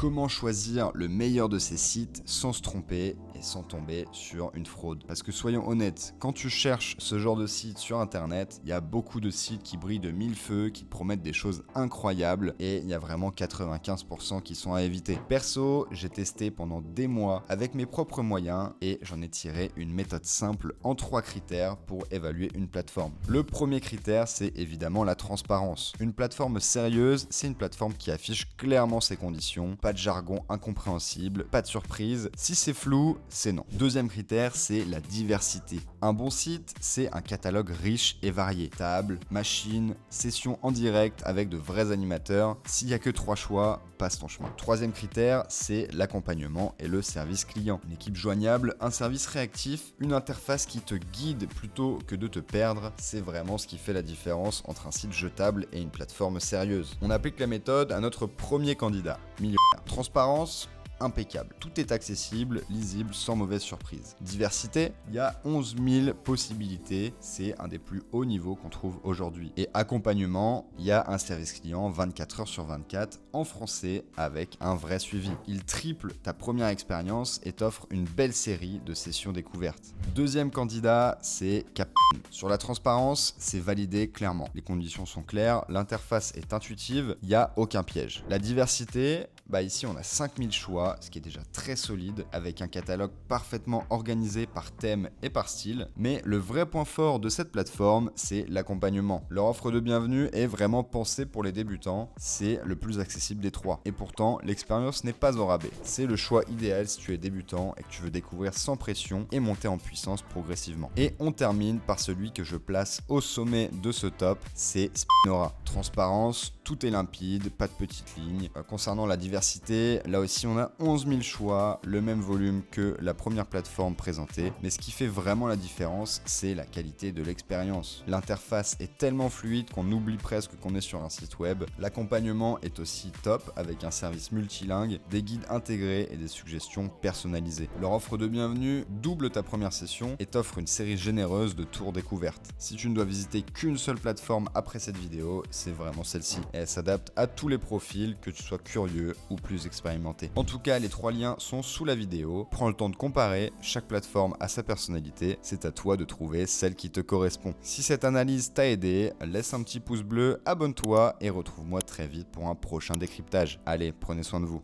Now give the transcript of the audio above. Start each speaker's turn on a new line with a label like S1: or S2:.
S1: Comment choisir le meilleur de ces sites sans se tromper et sans tomber sur une fraude? Parce que soyons honnêtes, quand tu cherches ce genre de site sur internet, il y a beaucoup de sites qui brillent de mille feux, qui promettent des choses incroyables et il y a vraiment 95% qui sont à éviter. Perso, j'ai testé pendant des mois avec mes propres moyens et j'en ai tiré une méthode simple en 3 critères pour évaluer une plateforme. Le premier critère, c'est évidemment la transparence. Une plateforme sérieuse, c'est une plateforme qui affiche clairement ses conditions, pas de jargon incompréhensible, pas de surprise. Si c'est flou, c'est non. Deuxième critère, c'est la diversité. Un bon site, c'est un catalogue riche et varié. Table, machine, session en direct avec de vrais animateurs. S'il n'y a que 3 choix, passe ton chemin. Troisième critère, c'est l'accompagnement et le service client. Une équipe joignable, un service réactif, une interface qui te guide plutôt que de te perdre, c'est vraiment ce qui fait la différence entre un site jetable et une plateforme sérieuse. On applique la méthode à notre premier candidat, millionnaire. Transparence, impeccable. Tout est accessible, lisible, sans mauvaise surprise. Diversité, il y a 11 000 possibilités, c'est un des plus hauts niveaux qu'on trouve aujourd'hui. Et accompagnement, il y a un service client 24 heures sur 24 en français avec un vrai suivi. Il triple ta première expérience et t'offre une belle série de sessions découvertes. Deuxième candidat, c'est Captain. Sur la transparence, c'est validé clairement. Les conditions sont claires, l'interface est intuitive, il n'y a aucun piège. La diversité, ici on a 5000 choix, ce qui est déjà très solide, avec un catalogue parfaitement organisé par thème et par style. Mais le vrai point fort de cette plateforme, c'est l'accompagnement. Leur offre de bienvenue est vraiment pensée pour les débutants, c'est le plus accessible des 3. Et pourtant, l'expérience n'est pas au rabais. C'est le choix idéal si tu es débutant et que tu veux découvrir sans pression et monter en puissance progressivement. Et on termine par celui que je place au sommet de ce top, c'est Spinora. Transparence, tout est limpide, pas de petites lignes. Concernant la diversité, là aussi on a 11 000 choix, le même volume que la première plateforme présentée. Mais ce qui fait vraiment la différence, c'est la qualité de l'expérience. L'interface est tellement fluide qu'on oublie presque qu'on est sur un site web. L'accompagnement est aussi top avec un service multilingue, des guides intégrés et des suggestions personnalisées. Leur offre de bienvenue double ta première session et t'offre une série généreuse de tours découvertes. Si tu ne dois visiter qu'une seule plateforme après cette vidéo, c'est vraiment celle-ci. Elle s'adapte à tous les profils, que tu sois curieux ou plus expérimenté. En tout cas, les 3 liens sont sous la vidéo. Prends le temps de comparer, chaque plateforme a sa personnalité, c'est à toi de trouver celle qui te correspond. Si cette analyse t'a aidé, laisse un petit pouce bleu, abonne-toi et retrouve-moi très vite pour un prochain décryptage. Allez, prenez soin de vous.